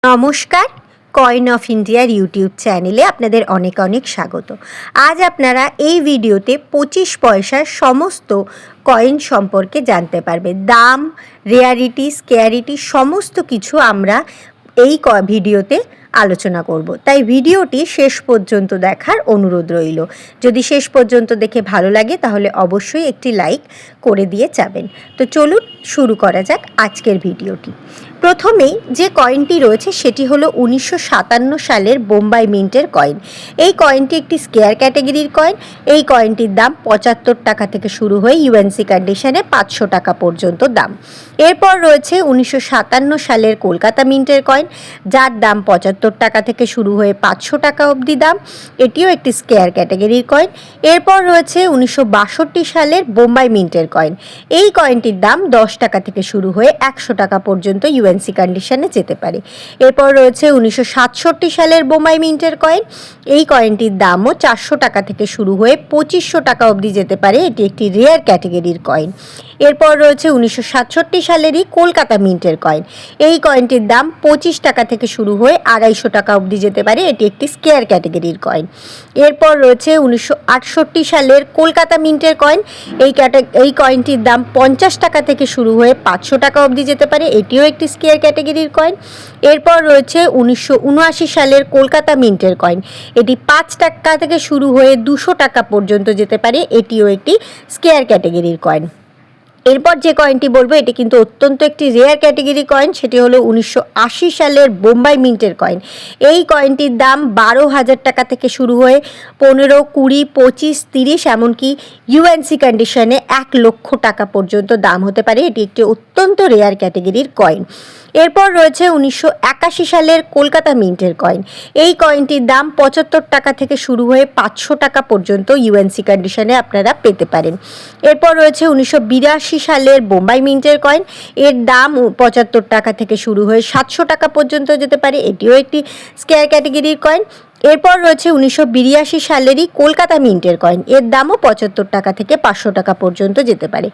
নমস্কার, coin of ইন্ডিয়ার YouTube চ্যানেলে আপনাদের অনেক অনেক স্বাগত। আজ আপনারা এই ভিডিওতে 25 পয়সার সমস্ত কয়েন সম্পর্কে জানতে পারবে। দাম, রেয়ারিটি, স্কেয়ারিটি সমস্ত কিছু আমরা এই ভিডিওতে আলোচনা করব। তাই ভিডিওটি শেষ পর্যন্ত দেখার অনুরোধ রইল। যদি শেষ পর্যন্ত দেখে ভালো লাগে তাহলে অবশ্যই একটি লাইক করে দিয়ে যাবেন। তো চলুন শুরু করা যাক আজকের ভিডিওটি। প্রথমেই যে কয়েনটি রয়েছে সেটি হলো 1957 সালের বোম্বাই মিন্টের কয়েন। এই কয়েনটি একটি স্কেয়ার ক্যাটাগরির কয়েন। এই কয়েনটির দাম 75 টাকা থেকে শুরু হয়ে ইউএনসি কন্ডিশনে 500 টাকা পর্যন্ত দাম। এরপর রয়েছে 1957 সালের কলকাতা মিন্টের কয়েন, যার দাম 75 টাকা থেকে শুরু হয়ে 500 টাকা অবধি দাম। এটিও একটি স্কেয়ার ক্যাটাগরির কয়েন। এরপর রয়েছে 1962 সালের বোম্বাই মিন্টের কয়েন। এই কয়েনটির দাম 10 টাকা থেকে শুরু হয়ে 100 টাকা পর্যন্ত ইউএনসি কন্ডিশনে যেতে পারে। এরপর রয়েছে 1967 সালের বোম্বাই মিন্টের কয়েন। এই কয়েনটির দামও 400 টাকা থেকে শুরু হয়ে 2500 টাকা অবধি যেতে পারে। এটি একটি রেয়ার ক্যাটাগরির কয়েন। এরপর রয়েছে 1967 সালেরই কলকাতা মিন্টের কয়েন। এই কয়েনটির দাম 25 টাকা থেকে শুরু হয়ে 250 টাকা অবধি যেতে পারে। এটি একটি স্কেয়ার ক্যাটাগরির কয়েন। এরপর রয়েছে 1968 সালের কলকাতা মিন্টের কয়েন। এই কয়েনটির দাম 50 টাকা থেকে শুরু হয়ে 500 টাকা অবধি যেতে পারে। এটিও একটি স্কেয়ার ক্যাটাগরির কয়েন। এরপর রয়েছে 1979 সালের কলকাতা মিন্টের কয়েন। এটি 5 টাকা থেকে শুরু হয়ে 200 টাকা পর্যন্ত যেতে পারে। এটিও একটি স্কেয়ার ক্যাটাগরির কয়েন। এরপর যে কয়েনটি বলবো এটি কিন্তু অত্যন্ত একটি রেয়ার ক্যাটাগরি কয়েন। সেটি হলো 1980 সালের বোম্বাই মিন্টের কয়েন। এই কয়েনটির দাম 12,000 টাকা থেকে শুরু হয়ে 15, 20, 25, 30 এমনকি ইউএনসি কন্ডিশনে 1 লক্ষ টাকা পর্যন্ত দাম হতে পারে। এটি একটি অত্যন্ত রেয়ার ক্যাটাগরির কয়েন। এরপর রয়েছে 1981 সালের কলকাতা মিন্টের কয়েন। এই কয়েনটির দাম 75 টাকা থেকে শুরু হয়ে 500 টাকা পর্যন্ত ইউএনসি কন্ডিশনে আপনারা পেতে পারেন। এরপর রয়েছে 1982 সালের বোম্বাই মিন্টের কয়েন। এর দাম 75 টাকা থেকে শুরু হয়ে 700 টাকা পর্যন্ত যেতে পারে। এটিও একটি স্কেয়ার ক্যাটাগরির কয়েন। এরপর রয়েছে 1982 সালেরই কলকাতা মিন্টের কয়েন। এর দামও 75 টাকা থেকে 500 টাকা পর্যন্ত যেতে পারে।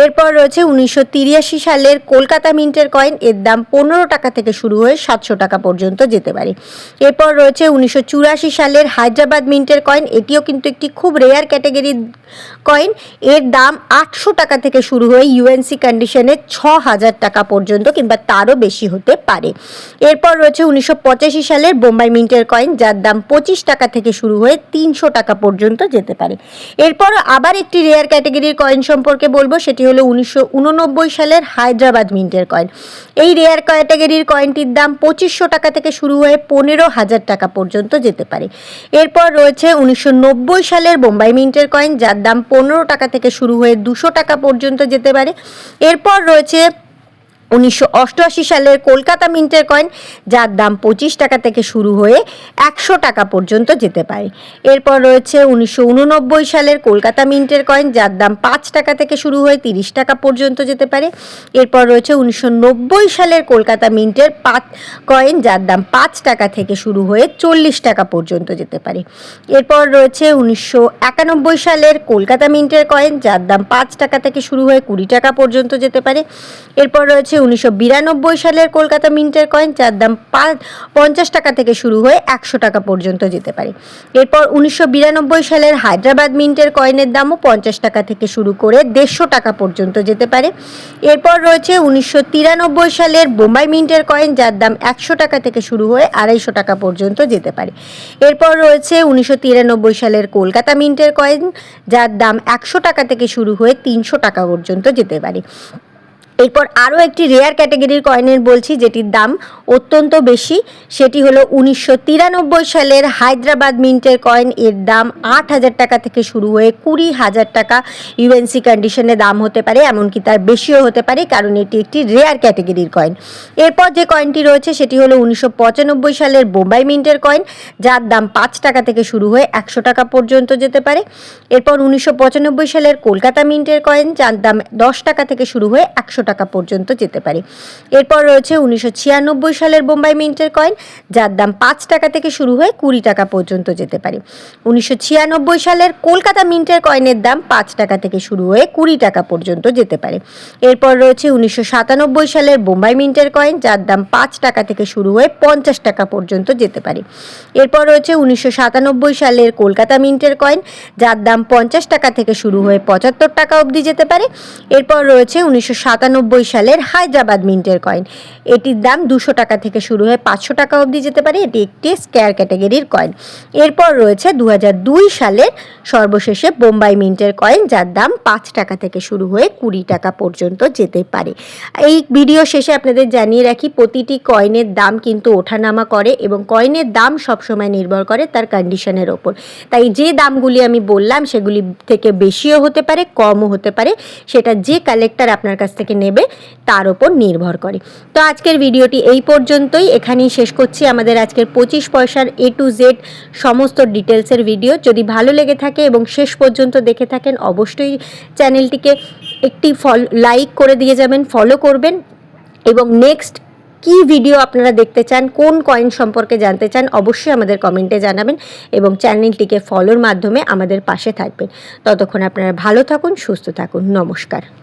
এরপর রয়েছে 1983 সালের কলকাতা মিন্টের কয়েন। এর দাম 15 টাকা থেকে শুরু হয়ে 700 টাকা পর্যন্ত যেতে পারে। এরপর রয়েছে 1984 সালের হায়দ্রাবাদ মিন্টের কয়েন। এটিও কিন্তু একটি খুব রেয়ার ক্যাটাগরির কয়েন। এর দাম 800 টাকা থেকে শুরু হয়ে ইউএনসি কন্ডিশনে 6000 টাকা পর্যন্ত কিংবা তারও বেশি হতে পারে। এরপর রয়েছে 1985 সালের বোম্বাই মিন্টের কয়েন, যার দাম 25 টাকা থেকে শুরু হয়ে 300 টাকা পর্যন্ত যেতে পারে। এরপর আবার একটি রেয়ার ক্যাটাগরির কয়েন সম্পর্কে বলবো, সেটি হলো 1989 সালের হায়দ্রাবাদ মিন্টের কয়েন। এই রেয়ার ক্যাটাগরির কয়েনটির দাম 2500 টাকা থেকে শুরু হয়ে 15,000 টাকা পর্যন্ত যেতে পারে। এরপর রয়েছে 1990 সালের বোম্বাই মিন্টের কয়েন, যার দাম 15 টাকা থেকে শুরু হয়ে 200 টাকা পর্যন্ত যেতে পারে। এরপর রয়েছে 1988 সালের কলকাতা মিন্টের কয়েন, যার দাম 25 টাকা থেকে শুরু হয়ে 100 টাকা পর্যন্ত যেতে পারে। এরপর রয়েছে 1989 সালের কলকাতা মিন্টের কয়েন, যার দাম 5 টাকা থেকে শুরু হয়ে 30 টাকা পর্যন্ত যেতে পারে। এরপর রয়েছে 1990 সালের কলকাতা মিন্টের কয়েন, যার দাম 5 টাকা থেকে শুরু হয়ে 40 টাকা পর্যন্ত যেতে পারে। এরপর রয়েছে 1991 সালের কলকাতা মিন্টের কয়েন, যার দাম 5 টাকা থেকে শুরু হয়ে 20 টাকা পর্যন্ত যেতে পারে। এরপর রয়েছে 1992 সালের কলকাতা মিন্টের কয়েন, যার দাম 50 টাকা থেকে শুরু হয়ে 100 টাকা পর্যন্ত যেতে পারে। এরপর 1992 সালের হায়দ্রাবাদ মিন্টের কয়েনের দামও 50 টাকা থেকে শুরু করে 150 টাকা পর্যন্ত যেতে পারে। এরপর রয়েছে 1993 সালের বোম্বাই মিন্টের কয়েন, যার দাম 100 টাকা থেকে শুরু হয়ে 250 টাকা পর্যন্ত যেতে পারে। এরপর রয়েছে 1993 সালের কলকাতা মিন্টের কয়েন, যার দাম 100 টাকা থেকে শুরু হয়ে 300 টাকা পর্যন্ত যেতে পারে। এরপর আরও একটি রেয়ার ক্যাটাগরির কয়েনের বলছি, যেটির দাম অত্যন্ত বেশি। সেটি হলো 1993 সালের হায়দ্রাবাদ মিন্টের কয়েন। এর দাম 8,000 টাকা থেকে শুরু হয়ে 20,000 টাকা ইউএনসি কন্ডিশনে দাম হতে পারে, এমনকি তার বেশিও হতে পারে, কারণ এটি একটি রেয়ার ক্যাটাগরির কয়েন। এরপর যে কয়েনটি রয়েছে সেটি হলো 1995 সালের বোম্বাই মিন্টের কয়েন, যার দাম 5 টাকা থেকে শুরু হয়ে 100 টাকা পর্যন্ত যেতে পারে। এরপর 1995 সালের কলকাতা মিন্টের কয়েন, যার দাম 10 টাকা থেকে শুরু হয়ে 100 টাকা পর্যন্ত যেতে পারে। এরপর রয়েছে 1996 সালের বোম্বাই মিন্টের কয়েন, যার দাম 5 টাকা থেকে শুরু হয়ে 20 টাকা পর্যন্ত যেতে পারে। 1996 সালের কলকাতা মিন্টের কয়েনের দাম 5 টাকা থেকে শুরু হয়ে 20 টাকা পর্যন্ত যেতে পারে। এরপর রয়েছে 1997 সালের বোম্বাই মিন্টের কয়েন, যার দাম 5 টাকা থেকে শুরু হয়ে 50 টাকা পর্যন্ত যেতে পারে। এরপর রয়েছে 1997 সালের কলকাতা মিন্টের কয়েন, যার দাম 50 টাকা থেকে শুরু হয়ে 75 টাকা অবধি যেতে পারে। এরপর রয়েছে 1997 সালের হায়দ্রাবাদ মিন্টের কয়েন, এটির দাম 200 টাকা থেকে শুরু হয়ে 500 টাকা অবধি যেতে পারে। এটি একটি স্কয়ার ক্যাটাগরির কয়েন। এরপর রয়েছে 2002 সালের সর্বশেষে বোম্বাই মিন্টের কয়েন, যার দাম 5 টাকা থেকে শুরু হয়ে 20 টাকা পর্যন্ত যেতে পারে। এই ভিডিও শেষে আপনাদের জানিয়ে রাখি, প্রতিটি কয়েনের দাম কিন্তু ওঠানামা করে এবং কয়েনের দাম সবসময় নির্ভর করে তার কন্ডিশনের ওপর। তাই যে দামগুলি আমি বললাম সেগুলি থেকে বেশিও হতে পারে, কমও হতে পারে, সেটা যে কালেক্টর আপনার কাছ থেকে নেবে তার ওপর নির্ভর করে। তো আজকের ভিডিওটি এই পর্যন্তই, এখানেই শেষ করছি আমাদের আজকের 25 পয়সার A to Z সমস্ত ডিটেলসের ভিডিও। যদি ভালো লেগে থাকে এবং শেষ পর্যন্ত দেখে থাকেন, অবশ্যই চ্যানেলটিকে একটি লাইক করে দিয়ে যাবেন, ফলো করবেন এবং নেক্সট কী ভিডিও আপনারা দেখতে চান, কোন কয়েন সম্পর্কে জানতে চান, অবশ্যই আমাদের কমেন্টে জানাবেন এবং চ্যানেলটিকে ফলোর মাধ্যমে আমাদের পাশে থাকবেন। ততক্ষণ আপনারা ভালো থাকুন, সুস্থ থাকুন। নমস্কার।